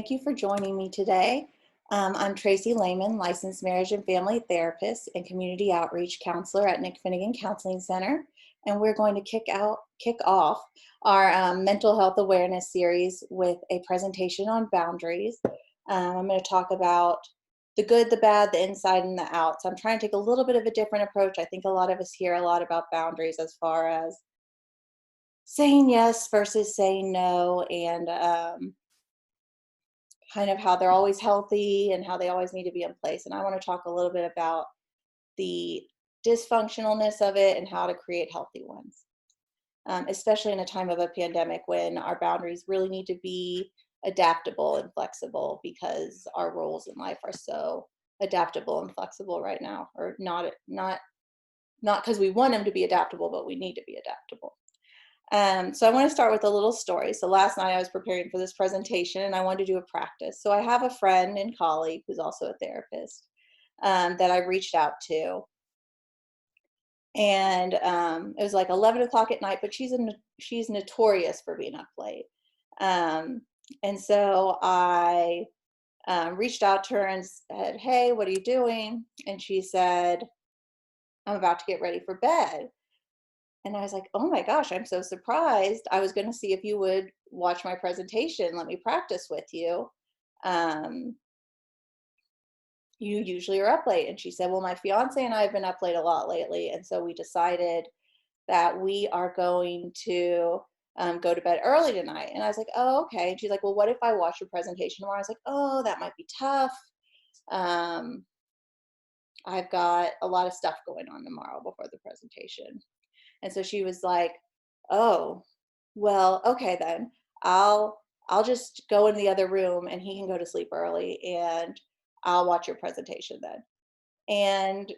Thank you for joining me today. I'm Tracy Lehman, licensed marriage and family therapist and community outreach counselor at Nick Finnegan Counseling Center. And we're going to kick off our mental health awareness series with a presentation on boundaries. I'm going to talk about the good, the bad, the inside, and the out. So I'm trying to take a little bit of a different approach. I think a lot of us hear a lot about boundaries as far as saying yes versus saying no, and kind of how they're always healthy and how they always need to be in place. And I want to talk a little bit about the dysfunctionalness of it and how to create healthy ones, especially in a time of a pandemic when our boundaries really need to be adaptable and flexible because our roles in life are so adaptable and flexible right now, or not because we want them to be adaptable, but we need to be adaptable. So I want to start with a little story. So last night I was preparing for this presentation and I wanted to do a practice. So I have a friend and colleague who's also a therapist that I reached out to. And it was like 11 o'clock at night, but she's notorious for being up late. And so I reached out to her and said, "Hey, what are you doing?" And she said, "I'm about to get ready for bed." And I was like, "Oh my gosh, I'm so surprised. I was going to see if you would watch my presentation. Let me practice with you. Um, you usually are up late." And she said, "Well, my fiance and I have been up late a lot lately. And so we decided that we are going to go to bed early tonight." And I was like, "Oh, okay." And she's like, "Well, what if I watch your presentation tomorrow?" I was like, "Oh, that might be tough. Um, I've got a lot of stuff going on tomorrow before the presentation." And so she was like, "Oh, well, okay then. I'll just go in the other room and he can go to sleep early and I'll watch your presentation then." And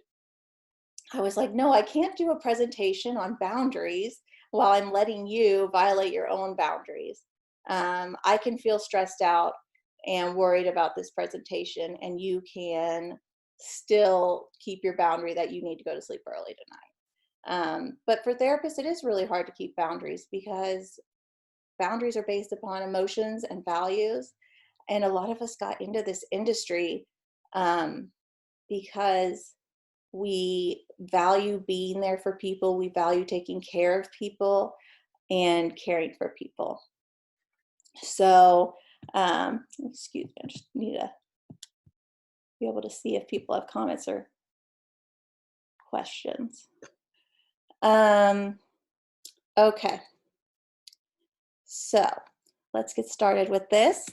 I was like, "No, I can't do a presentation on boundaries while I'm letting you violate your own boundaries. I can feel stressed out and worried about this presentation, and you can still keep your boundary that you need to go to sleep early tonight." But for therapists, it is really hard to keep boundaries because boundaries are based upon emotions and values. And a lot of us got into this industry um, because we value being there for people, we value taking care of people and caring for people. So, excuse me, I just need to be able to see if people have comments or questions. Okay. So let's get started with this.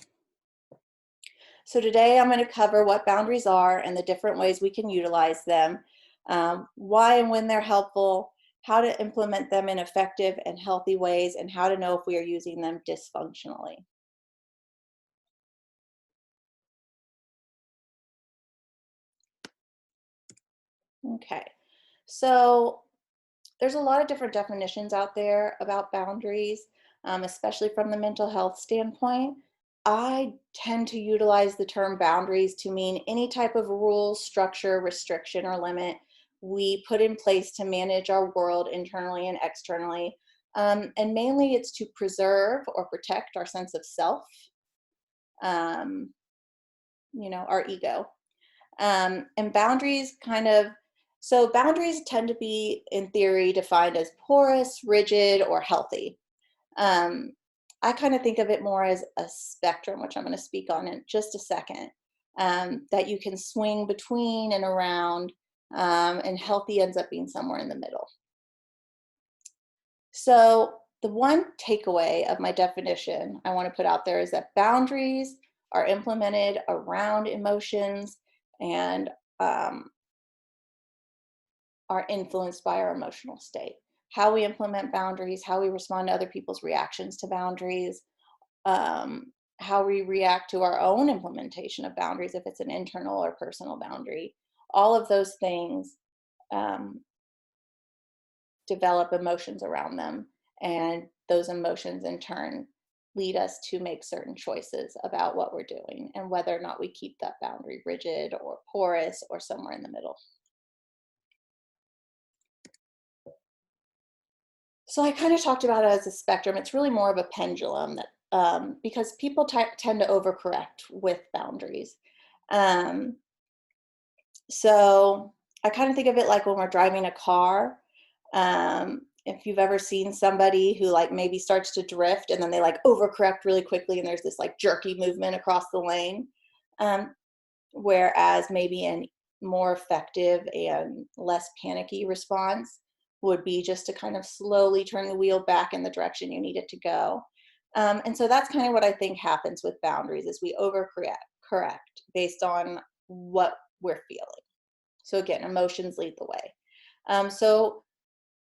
So today I'm going to cover what boundaries are and the different ways we can utilize them, why and when they're helpful, how to implement them in effective and healthy ways, and how to know if we are using them dysfunctionally. Okay, so there's a lot of different definitions out there about boundaries, especially from the mental health standpoint. I tend to utilize the term boundaries to mean any type of rule, structure, restriction, or limit we put in place to manage our world internally and externally. And mainly it's to preserve or protect our sense of self, um, our ego. And boundaries boundaries tend to be, in theory, defined as porous, rigid, or healthy. Um, I kind of think of it more as a spectrum, which I'm going to speak on in just a second, that you can swing between and around, and healthy ends up being somewhere in the middle. So the one takeaway of my definition I want to put out there is that boundaries are implemented around emotions and are influenced by our emotional state. How we implement boundaries, how we respond to other people's reactions to boundaries, how we react to our own implementation of boundaries, if it's an internal or personal boundary. All of those things develop emotions around them, and those emotions in turn lead us to make certain choices about what we're doing and whether or not we keep that boundary rigid or porous or somewhere in the middle. So I kind of talked about it as a spectrum. It's really more of a pendulum that because people tend to overcorrect with boundaries. Um, so I kind of think of it like when we're driving a car. If you've ever seen somebody who like maybe starts to drift and then they like overcorrect really quickly and there's this like jerky movement across the lane. Um, Whereas maybe a more effective and less panicky response would be just to kind of slowly turn the wheel back in the direction you need it to go. And so that's kind of what I think happens with boundaries is we correct based on what we're feeling. So again, emotions lead the way. So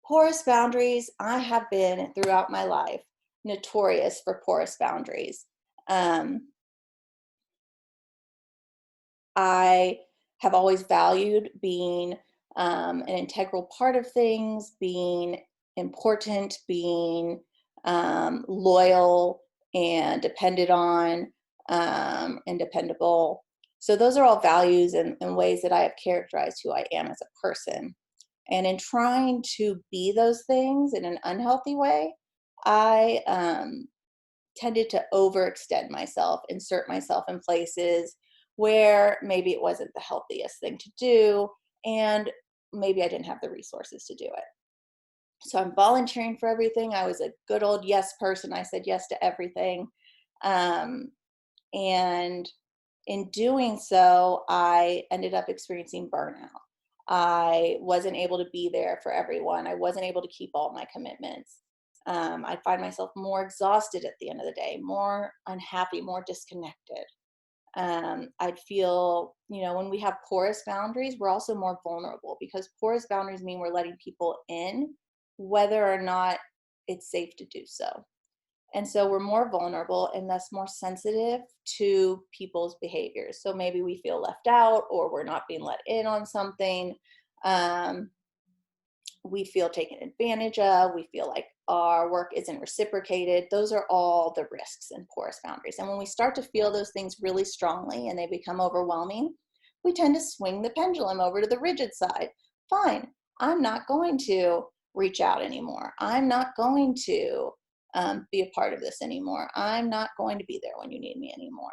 porous boundaries, I have been throughout my life notorious for porous boundaries. Um, I have always valued being an integral part of things, being important, being loyal and depended on and dependable. So those are all values and ways that I have characterized who I am as a person. And in trying to be those things in an unhealthy way, I tended to overextend myself, insert myself in places where maybe it wasn't the healthiest thing to do, and maybe I didn't have the resources to do it. So I'm volunteering for everything. I was a good old yes person. I said yes to everything. Um, and in doing so, I ended up experiencing burnout. I wasn't able to be there for everyone. I wasn't able to keep all my commitments. I find myself more exhausted at the end of the day, more unhappy, more disconnected. I'd feel, when we have porous boundaries, we're also more vulnerable because porous boundaries mean we're letting people in, whether or not it's safe to do so. And so we're more vulnerable and thus more sensitive to people's behaviors. So maybe we feel left out or we're not being let in on something. Um, we feel taken advantage of. We feel like our work isn't reciprocated. Those are all the risks in porous boundaries. And when we start to feel those things really strongly and they become overwhelming, we tend to swing the pendulum over to the rigid side. Fine, I'm not going to reach out anymore. I'm not going to be a part of this anymore. I'm not going to be there when you need me anymore.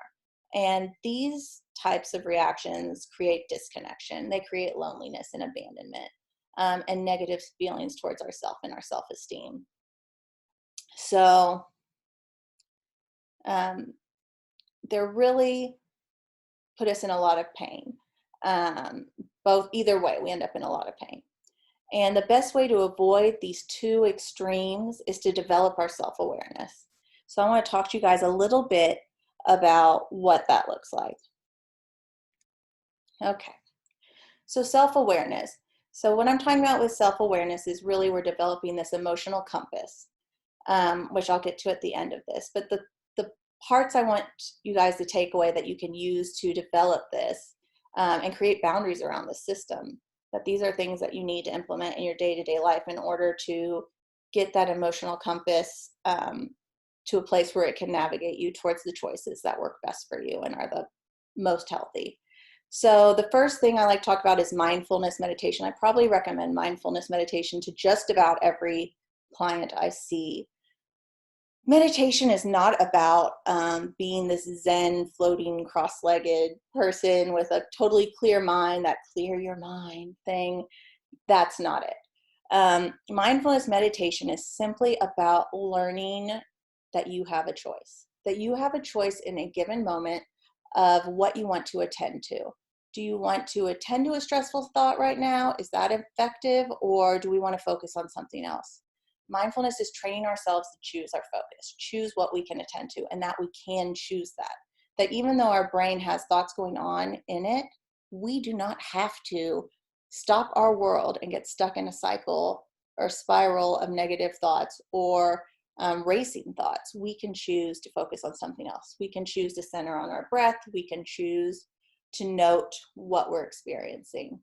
And these types of reactions create disconnection. They create loneliness and abandonment, and negative feelings towards ourself and our self-esteem. So they're really put us in a lot of pain. Both either way, we end up in a lot of pain. And the best way to avoid these two extremes is to develop our self-awareness. So I want to talk to you guys a little bit about what that looks like. Okay, so self-awareness. So what I'm talking about with self-awareness is really we're developing this emotional compass, which I'll get to at the end of this. But the parts I want you guys to take away that you can use to develop this and create boundaries around the system, that these are things that you need to implement in your day-to-day life in order to get that emotional compass to a place where it can navigate you towards the choices that work best for you and are the most healthy. So the first thing I like to talk about is mindfulness meditation. I probably recommend mindfulness meditation to just about every client I see. Meditation is not about being this Zen, floating, cross-legged person with a totally clear mind, that clear your mind thing. That's not it. Mindfulness meditation is simply about learning that you have a choice, that you have a choice in a given moment of what you want to attend to. Do you want to attend to a stressful thought right now? Is that effective? Or do we want to focus on something else? Mindfulness is training ourselves to choose our focus, choose what we can attend to, and that we can choose that. That even though our brain has thoughts going on in it, we do not have to stop our world and get stuck in a cycle or spiral of negative thoughts or racing thoughts. We can choose to focus on something else. We can choose to center on our breath. We can choose to note what we're experiencing.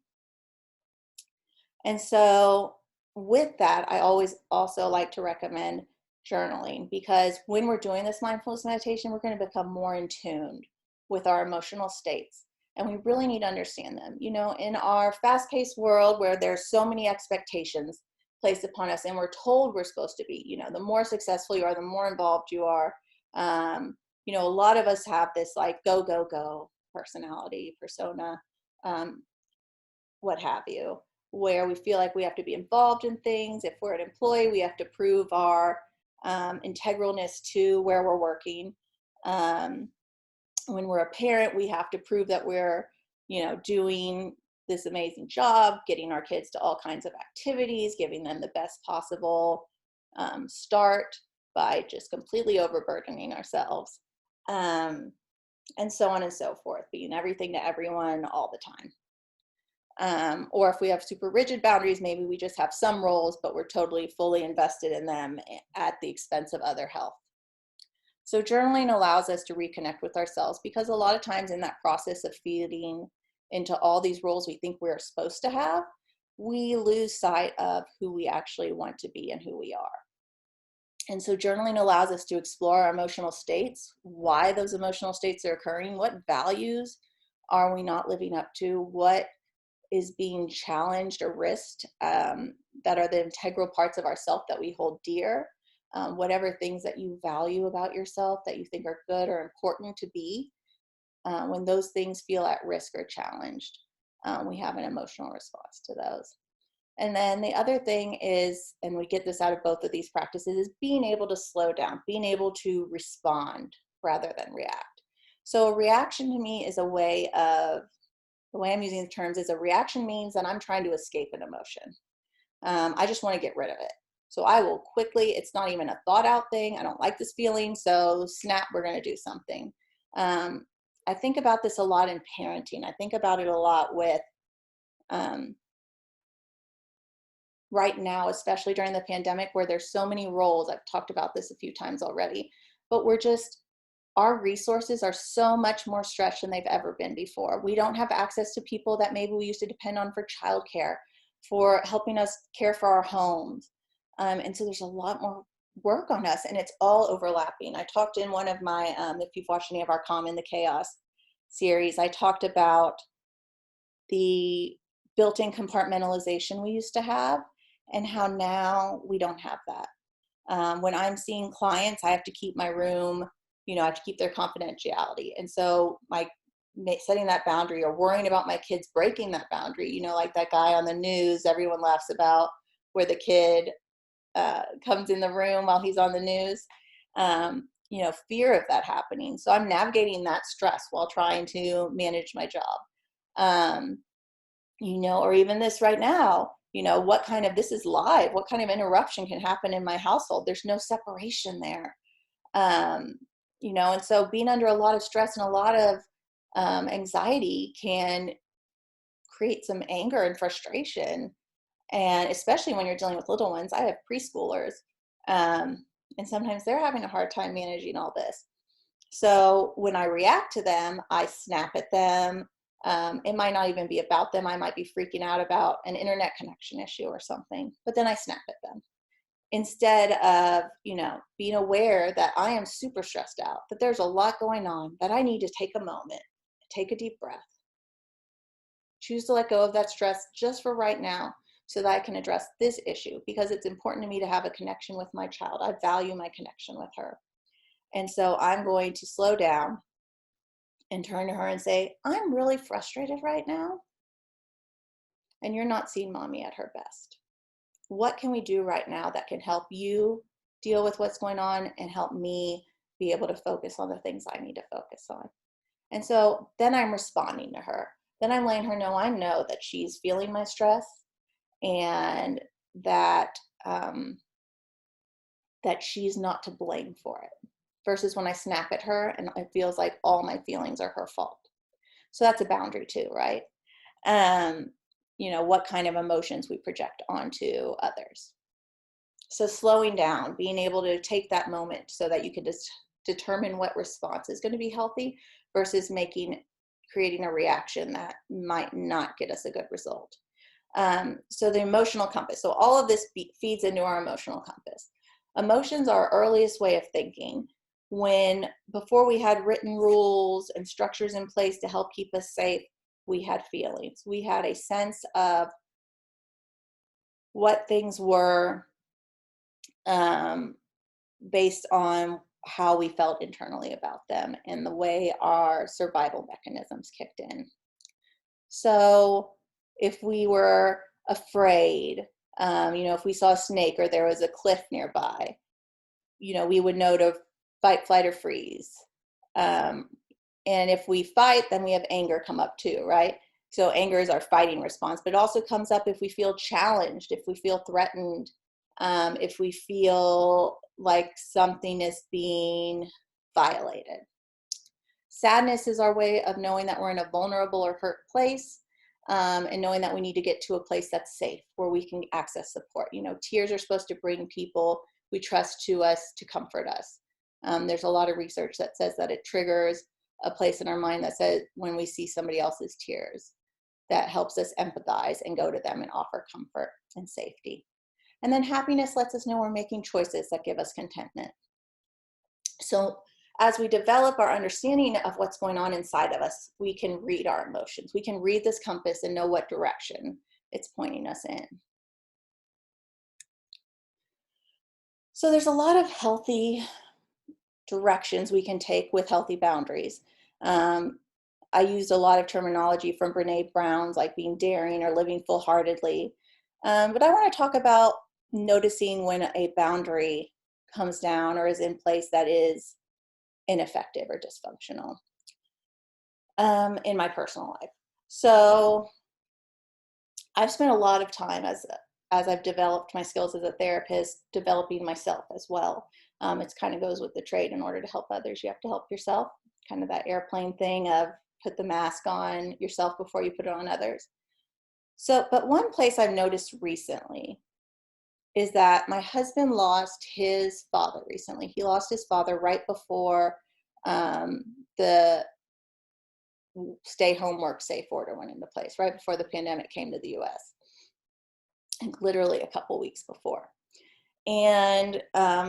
And so with that, I always also like to recommend journaling, because when we're doing this mindfulness meditation, we're going to become more in tune with our emotional states. And we really need to understand them. In our fast-paced world where there's so many expectations placed upon us and we're told we're supposed to be, the more successful you are, the more involved you are, You know, a lot of us have this like go, go, go personality, persona, um, what have you, where we feel like we have to be involved in things. If we're an employee, we have to prove our integralness to where we're working. Um, when we're a parent, we have to prove that we're, you know, doing this amazing job, getting our kids to all kinds of activities, giving them the best possible start by just completely overburdening ourselves, and so on and so forth, being everything to everyone all the time. Or if we have super rigid boundaries, maybe we just have some roles, but we're totally fully invested in them at the expense of other health. So journaling allows us to reconnect with ourselves, because a lot of times in that process of feeding into all these roles we think we're supposed to have, we lose sight of who we actually want to be and who we are. And so journaling allows us to explore our emotional states, why those emotional states are occurring, what values are we not living up to, what is being challenged or risked, that are the integral parts of ourself that we hold dear, whatever things that you value about yourself that you think are good or important to be. When those things feel at risk or challenged, we have an emotional response to those. And then the other thing is, and we get this out of both of these practices, is being able to slow down, being able to respond rather than react. So a reaction to me is a way of, the way I'm using the terms is, a reaction means that I'm trying to escape an emotion. I just want to get rid of it. So I will quickly, it's not even a thought out thing. I don't like this feeling. So snap, we're going to do something. I think about this a lot in parenting. I think about it a lot with, right now, especially during the pandemic, where there's so many roles. I've talked about this a few times already, but our resources are so much more stretched than they've ever been before. We don't have access to people that maybe we used to depend on for childcare, for helping us care for our homes. And so there's a lot more work on us, and it's all overlapping. I talked in one of my, if you've watched any of our Calm in the Chaos series, I talked about the built-in compartmentalization we used to have, and how now we don't have that. When I'm seeing clients, I have to keep my room, you know, I have to keep their confidentiality. And so setting that boundary, or worrying about my kids breaking that boundary, you know, like that guy on the news everyone laughs about, where the kid comes in the room while he's on the news, you know, fear of that happening. So I'm navigating that stress while trying to manage my job. You know, or even this right now, you know, this is live, what kind of interruption can happen in my household? There's no separation there. You know, and so being under a lot of stress and a lot of anxiety can create some anger and frustration. And especially when you're dealing with little ones. I have preschoolers, and sometimes they're having a hard time managing all this. So when I react to them, I snap at them. It might not even be about them. I might be freaking out about an internet connection issue or something, but then I snap at them, instead of, you know, being aware that I am super stressed out, that there's a lot going on, that I need to take a moment, take a deep breath, choose to let go of that stress just for right now, so that I can address this issue, because it's important to me to have a connection with my child. I value my connection with her. And so I'm going to slow down and turn to her and say, I'm really frustrated right now, and you're not seeing mommy at her best. What can we do right now that can help you deal with what's going on and help me be able to focus on the things I need to focus on? And so then I'm responding to her. Then I'm letting her know I know that she's feeling my stress, and that that she's not to blame for it. Versus when I snap at her and it feels like all my feelings are her fault. So that's a boundary too, right? You know, what kind of emotions we project onto others. So slowing down, being able to take that moment so that you can just determine what response is going to be healthy, versus creating a reaction that might not get us a good result. So the emotional compass. So all of this feeds into our emotional compass. Emotions are our earliest way of thinking. Before we had written rules and structures in place to help keep us safe, we had feelings. We had a sense of what things were, based on how we felt internally about them and the way our survival mechanisms kicked in. So if we were afraid, if we saw a snake or there was a cliff nearby, we would know to fight, flight, or freeze. And if we fight, then we have anger come up too, right? So anger is our fighting response, but it also comes up if we feel challenged, if we feel threatened, if we feel like something is being violated. Sadness is our way of knowing that we're in a vulnerable or hurt place, and knowing that we need to get to a place that's safe where we can access support. Tears are supposed to bring people we trust to us to comfort us. There's a lot of research that says that it triggers a place in our mind that says when we see somebody else's tears, that helps us empathize and go to them and offer comfort and safety. And then happiness lets us know we're making choices that give us contentment. So as we develop our understanding of what's going on inside of us, we can read our emotions. We can read this compass and know what direction it's pointing us in. So there's a lot of healthy directions we can take with healthy boundaries. I used a lot of terminology from Brene Brown's, like being daring or living full-heartedly. But I want to talk about noticing when a boundary comes down or is in place that is ineffective or dysfunctional in my personal life. So I've spent a lot of time as I've developed my skills as a therapist, developing myself as well. It kind of goes with the trade. In order to help others, you have to help yourself. Kind of that airplane thing of put the mask on yourself before you put it on others. So, but one place I've noticed recently is that my husband lost his father recently. He lost his father right before the stay home, work safe order went into place, right before the pandemic came to the US, and literally a couple weeks before. And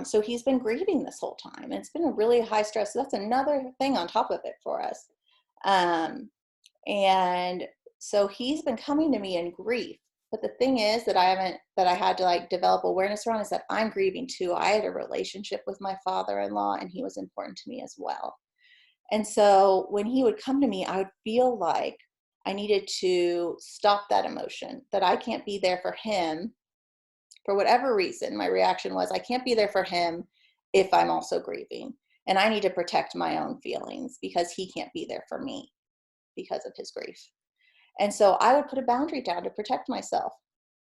so he's been grieving this whole time. And it's been a really high stress. So that's another thing on top of it for us. And so he's been coming to me in grief. But the thing is that I had to like develop awareness around is that I'm grieving too. I had a relationship with my father-in-law and he was important to me as well. And so when he would come to me, I would feel like I needed to stop that emotion, that I can't be there for him. For whatever reason, my reaction was, I can't be there for him if I'm also grieving. And I need to protect my own feelings because he can't be there for me because of his grief. And so I would put a boundary down to protect myself.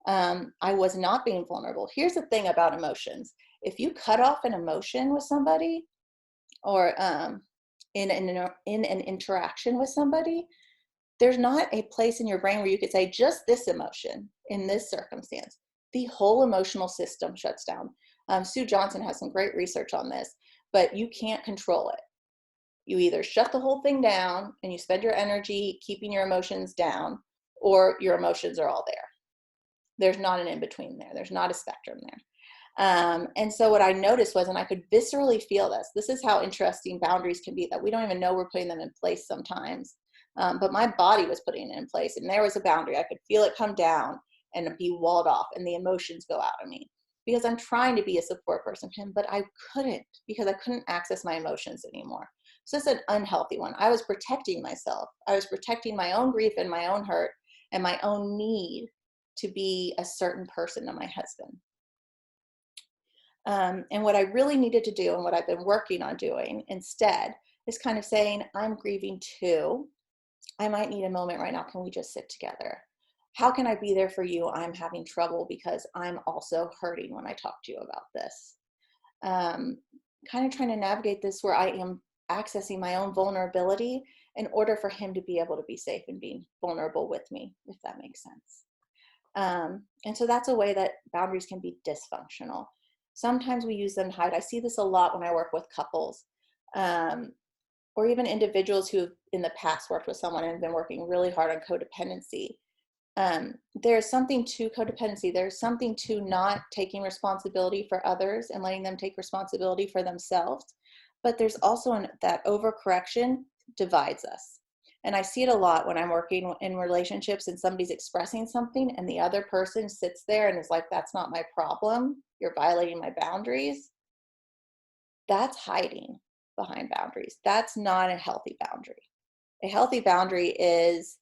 I was not being vulnerable. Here's the thing about emotions. If you cut off an emotion with somebody or in an interaction with somebody, there's not a place in your brain where you could say just this emotion in this circumstance. The whole emotional system shuts down. Sue Johnson has some great research on this, but you can't control it. You either shut the whole thing down and you spend your energy keeping your emotions down, or your emotions are all there. There's not an in-between there. There's not a spectrum there. And so what I noticed was, and I could viscerally feel this is how interesting boundaries can be, that we don't even know we're putting them in place sometimes. But my body was putting it in place, and there was a boundary. I could feel it come down and be walled off, and the emotions go out of me because I'm trying to be a support person for him, but I couldn't because I couldn't access my emotions anymore. So it's an unhealthy one. I was protecting myself. I was protecting my own grief and my own hurt and my own need to be a certain person to my husband. And what I really needed to do and what I've been working on doing instead is kind of saying, I'm grieving too. I might need a moment right now. Can we just sit together? How can I be there for you? I'm having trouble because I'm also hurting when I talk to you about this. Kind of trying to navigate this where I am accessing my own vulnerability in order for him to be able to be safe and being vulnerable with me, if that makes sense. And so that's a way that boundaries can be dysfunctional. Sometimes we use them to hide. I see this a lot when I work with couples, or even individuals who have in the past worked with someone and have been working really hard on codependency. There's something to codependency. There's something to not taking responsibility for others and letting them take responsibility for themselves. But there's also that overcorrection divides us. And I see it a lot when I'm working in relationships and somebody's expressing something and the other person sits there and is like, that's not my problem. You're violating my boundaries. that's hiding behind boundaries. That's not a healthy boundary. A healthy boundary is,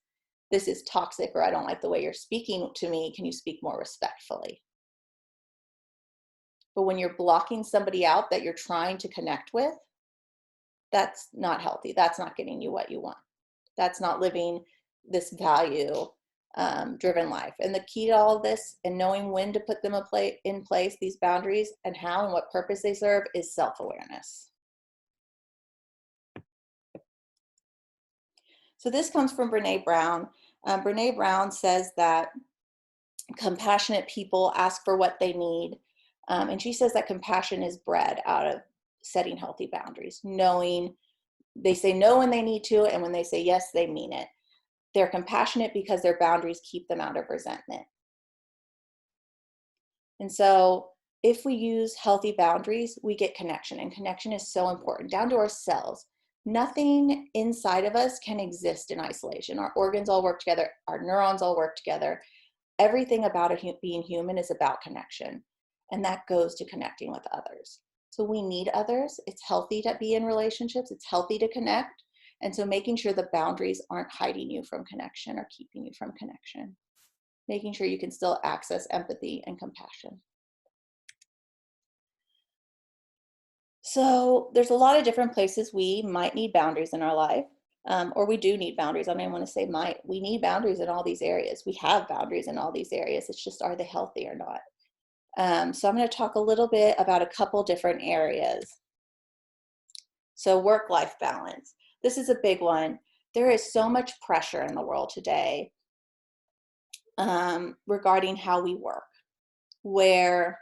this is toxic, or I don't like the way you're speaking to me. Can you speak more respectfully? But when you're blocking somebody out that you're trying to connect with, that's not healthy. That's not getting you what you want. That's not living this value driven life. And the key to all of this, and knowing when to put them in place, these boundaries, and how and what purpose they serve, is self-awareness. So this comes from Brene Brown. Brene Brown says that compassionate people ask for what they need. And she says that compassion is bred out of setting healthy boundaries, knowing they say no when they need to, and when they say yes, they mean it. They're compassionate because their boundaries keep them out of resentment. And so if we use healthy boundaries, we get connection, and connection is so important, down to our cells. Nothing inside of us can exist in isolation. Our organs all work together. Our neurons all work together. Everything about being human is about connection, and that goes to connecting with others. So we need others. It's healthy to be in relationships. It's healthy to connect. And so making sure the boundaries aren't hiding you from connection or keeping you from connection. Making sure you can still access empathy and compassion. So there's a lot of different places we might need boundaries in our life, or we do need boundaries. I mean, I want to say we need boundaries in all these areas. We have boundaries in all these areas. It's just, are they healthy or not? So I'm going to talk a little bit about a couple different areas. So work-life balance. This is a big one. There is so much pressure in the world today regarding how we work, where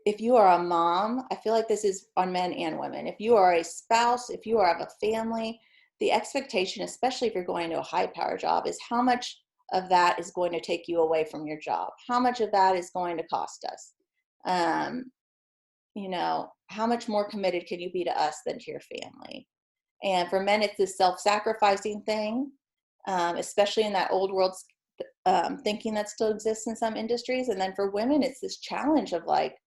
if you are a mom, I feel like this is on men and women. If you are a spouse, if you have a family, the expectation, especially if you're going to a high-power job, is how much of that is going to take you away from your job? How much of that is going to cost us? You know, how much more committed can you be to us than to your family? And for men, it's this self-sacrificing thing, especially in that old world thinking that still exists in some industries. And then for women, it's this challenge of like,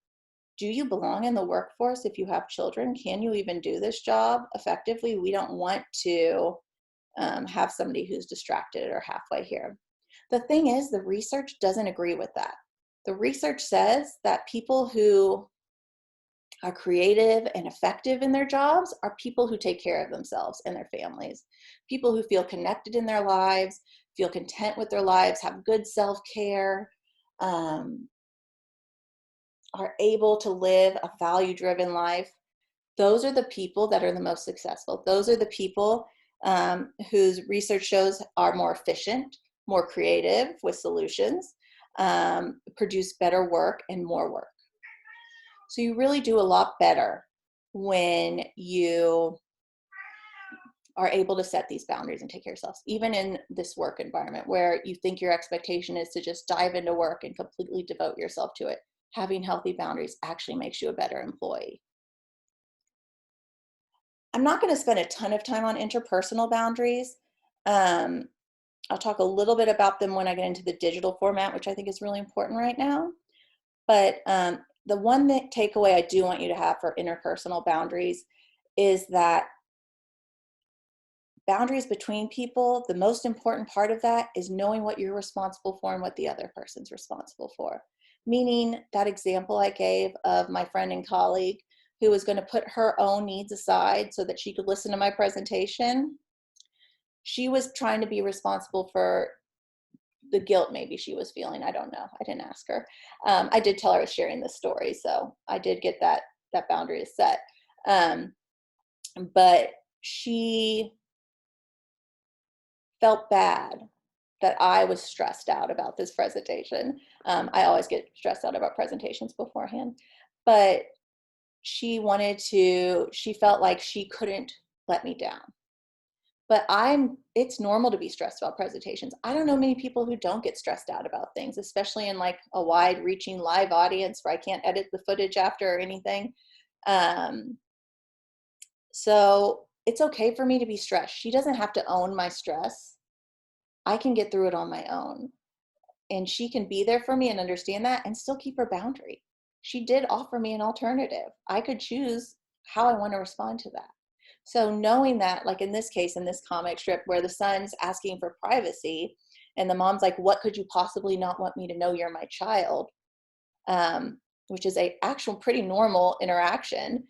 do you belong in the workforce if you have children? Can you even do this job effectively? We don't want to have somebody who's distracted or halfway here. The thing is, the research doesn't agree with that. The research says that people who are creative and effective in their jobs are people who take care of themselves and their families. People who feel connected in their lives, feel content with their lives, have good self-care, are able to live a value-driven life. Those are the people that are the most successful. Those are the people whose research shows are more efficient, more creative with solutions, produce better work and more work. So you really do a lot better when you are able to set these boundaries and take care of yourselves, even in this work environment where you think your expectation is to just dive into work and completely devote yourself to it. Having healthy boundaries actually makes you a better employee. I'm not going to spend a ton of time on interpersonal boundaries. I'll talk a little bit about them when I get into the digital format, which I think is really important right now. But the one takeaway I do want you to have for interpersonal boundaries is that boundaries between people, the most important part of that is knowing what you're responsible for and what the other person's responsible for. Meaning that example I gave of my friend and colleague who was going to put her own needs aside so that she could listen to my presentation. She was trying to be responsible for the guilt maybe she was feeling. I don't know. I didn't ask her. I did tell her I was sharing this story, so I did get that boundary is set. But she felt bad that I was stressed out about this presentation. I always get stressed out about presentations beforehand, but she felt like she couldn't let me down. But it's normal to be stressed about presentations. I don't know many people who don't get stressed out about things, especially in like a wide reaching live audience where I can't edit the footage after or anything. So it's okay for me to be stressed. She doesn't have to own my stress. I can get through it on my own. And she can be there for me and understand that and still keep her boundary. she did offer me an alternative. I could choose how I want to respond to that. So knowing that, like in this case, in this comic strip where the son's asking for privacy and the mom's like, what could you possibly not want me to know? You're my child, which is a actual pretty normal interaction.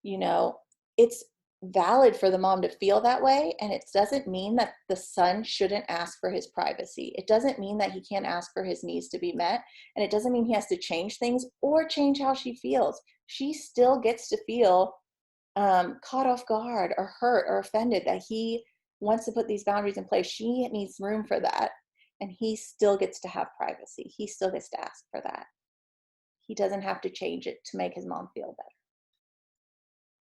You know, it's valid for the mom to feel that way, and it doesn't mean that the son shouldn't ask for his privacy. It doesn't mean that he can't ask for his needs to be met, and it doesn't mean he has to change things or change how she feels. She still gets to feel caught off guard or hurt or offended that he wants to put these boundaries in place. She needs room for that, and he still gets to have privacy. He still gets to ask for that. He doesn't have to change it to make his mom feel better.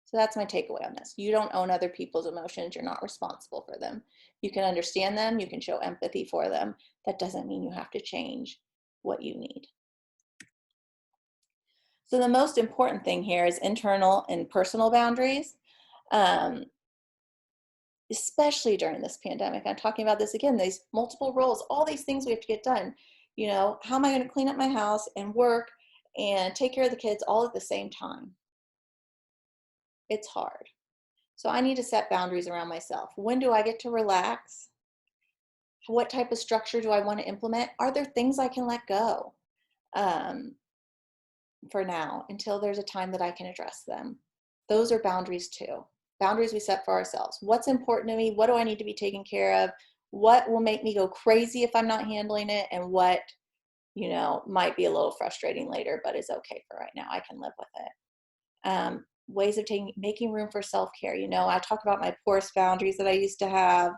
So that's my takeaway on this. You don't own other people's emotions. You're not responsible for them. You can understand them. You can show empathy for them. That doesn't mean you have to change what you need. So the most important thing here is internal and personal boundaries, especially during this pandemic. I'm talking about this again, these multiple roles, all these things we have to get done. You know, how am I going to clean up my house and work and take care of the kids all at the same time? It's hard. So I need to set boundaries around myself. When do I get to relax? What type of structure do I want to implement? Are there things I can let go for now until there's a time that I can address them? Those are boundaries too. Boundaries we set for ourselves. What's important to me? What do I need to be taken care of? What will make me go crazy if I'm not handling it? And what, you know, might be a little frustrating later, but is okay for right now. I can live with it. Ways of making room for self-care. You know, I talk about my porous boundaries that I used to have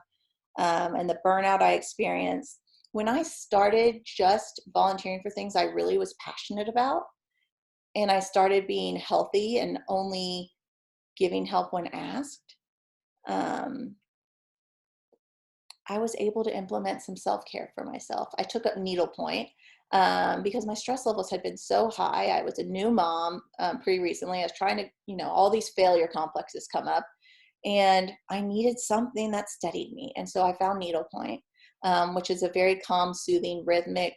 and the burnout I experienced. When I started just volunteering for things I really was passionate about, and I started being healthy and only giving help when asked, I was able to implement some self-care for myself. I took up needlepoint because my stress levels had been so high. I was a new mom pretty recently. I was trying to, you know, all these failure complexes come up, and I needed something that steadied me. And so I found needlepoint, which is a very calm, soothing, rhythmic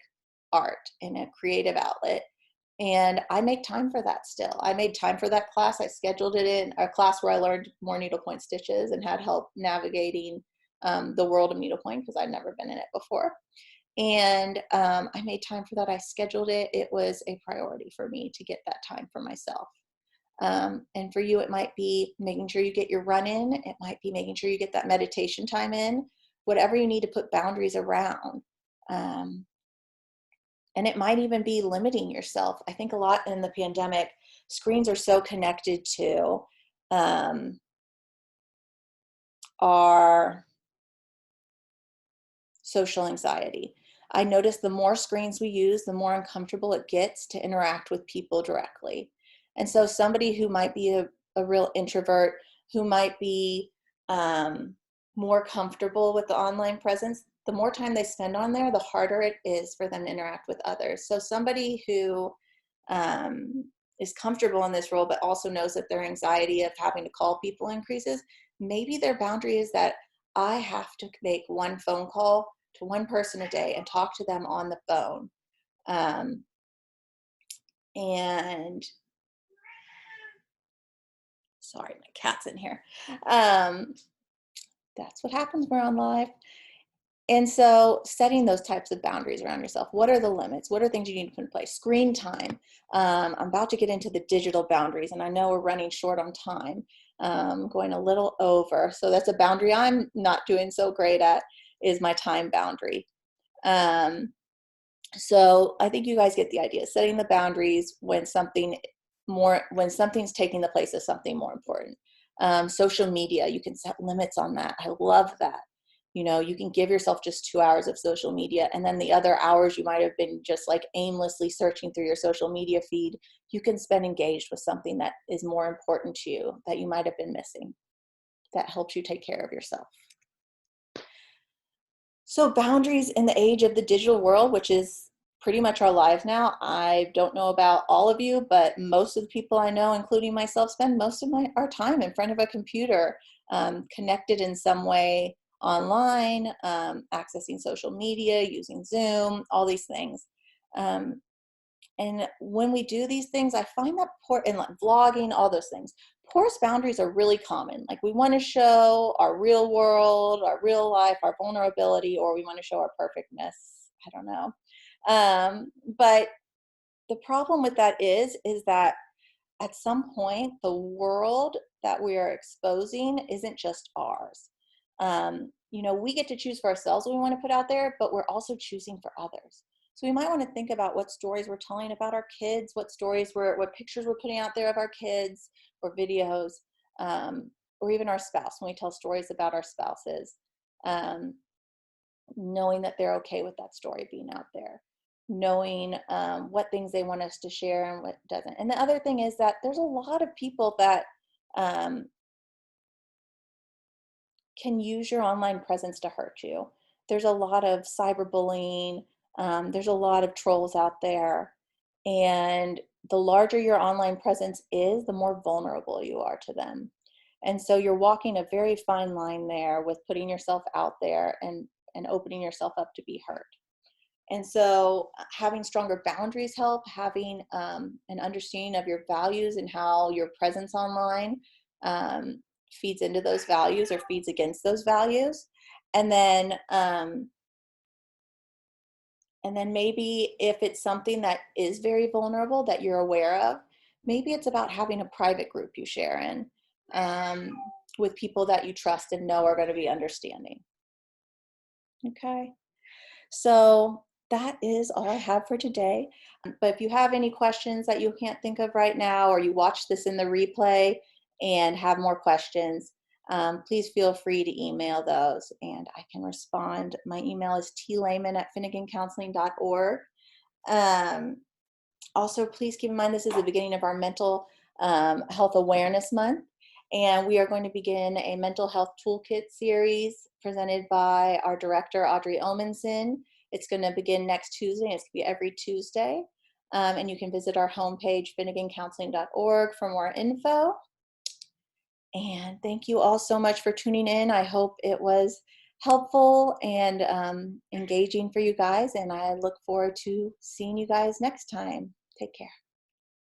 art and a creative outlet. And I make time for that still. I made time for that class. I scheduled it in a class where I learned more needlepoint stitches and had help navigating the world of needlepoint because I'd never been in it before. And I made time for that. I scheduled it. It was a priority for me to get that time for myself. And for you, it might be making sure you get your run in. It might be making sure you get that meditation time in, whatever you need to put boundaries around. And it might even be limiting yourself. I think a lot in the pandemic, screens are so connected to our social anxiety. I notice the more screens we use, the more uncomfortable it gets to interact with people directly. And so somebody who might be a real introvert, who might be more comfortable with the online presence, the more time they spend on there, the harder it is for them to interact with others. So somebody who is comfortable in this role, but also knows that their anxiety of having to call people increases, maybe their boundary is that I have to make one phone call to one person a day and talk to them on the phone. And sorry, my cat's in here. That's what happens when we're on live. And so setting those types of boundaries around yourself. What are the limits? What are things you need to put in place? Screen time. I'm about to get into the digital boundaries, and I know we're running short on time, going a little over. So that's a boundary I'm not doing so great at, is my time boundary. So I think you guys get the idea. Setting the boundaries when something's taking the place of something more important. Social media, you can set limits on that. I love that. You know, you can give yourself just 2 hours of social media, and then the other hours you might have been just like aimlessly searching through your social media feed, you can spend engaged with something that is more important to you that you might have been missing, that helps you take care of yourself. So boundaries in the age of the digital world, which is pretty much our lives now. I don't know about all of you, but most of the people I know, including myself, spend most of our time in front of a computer, connected in some way online, accessing social media, using Zoom, all these things. And when we do these things, I find that and like vlogging, all those things, porous boundaries are really common. Like we want to show our real world, our real life, our vulnerability, or we want to show our perfectness. I don't know. But the problem with that is that at some point, the world that we are exposing isn't just ours. We get to choose for ourselves what we want to put out there, but we're also choosing for others. So we might want to think about what stories we're telling about our kids, what pictures we're putting out there of our kids, or videos, or even our spouse when we tell stories about our spouses, knowing that they're okay with that story being out there, knowing what things they want us to share and what doesn't. And the other thing is that there's a lot of people that can use your online presence to hurt you. There's a lot of cyberbullying. There's a lot of trolls out there. And the larger your online presence is, the more vulnerable you are to them. And so you're walking a very fine line there with putting yourself out there and opening yourself up to be hurt. And so having stronger boundaries help, having an understanding of your values and how your presence online feeds into those values or feeds against those values. And then maybe if it's something that is very vulnerable that you're aware of, maybe it's about having a private group you share in with people that you trust and know are going to be understanding. Okay. So that is all I have for today. But if you have any questions that you can't think of right now, or you watch this in the replay and have more questions, please feel free to email those and I can respond. My email is tlehman@finnegancounseling.org. Also, please keep in mind this is the beginning of our mental health awareness month. And we are going to begin a mental health toolkit series presented by our director, Audrey Omenson. It's going to begin next Tuesday. It's going to be every Tuesday. And you can visit our homepage, finnegancounseling.org, for more info. And thank you all so much for tuning in. I hope it was helpful and engaging for you guys. And I look forward to seeing you guys next time. Take care.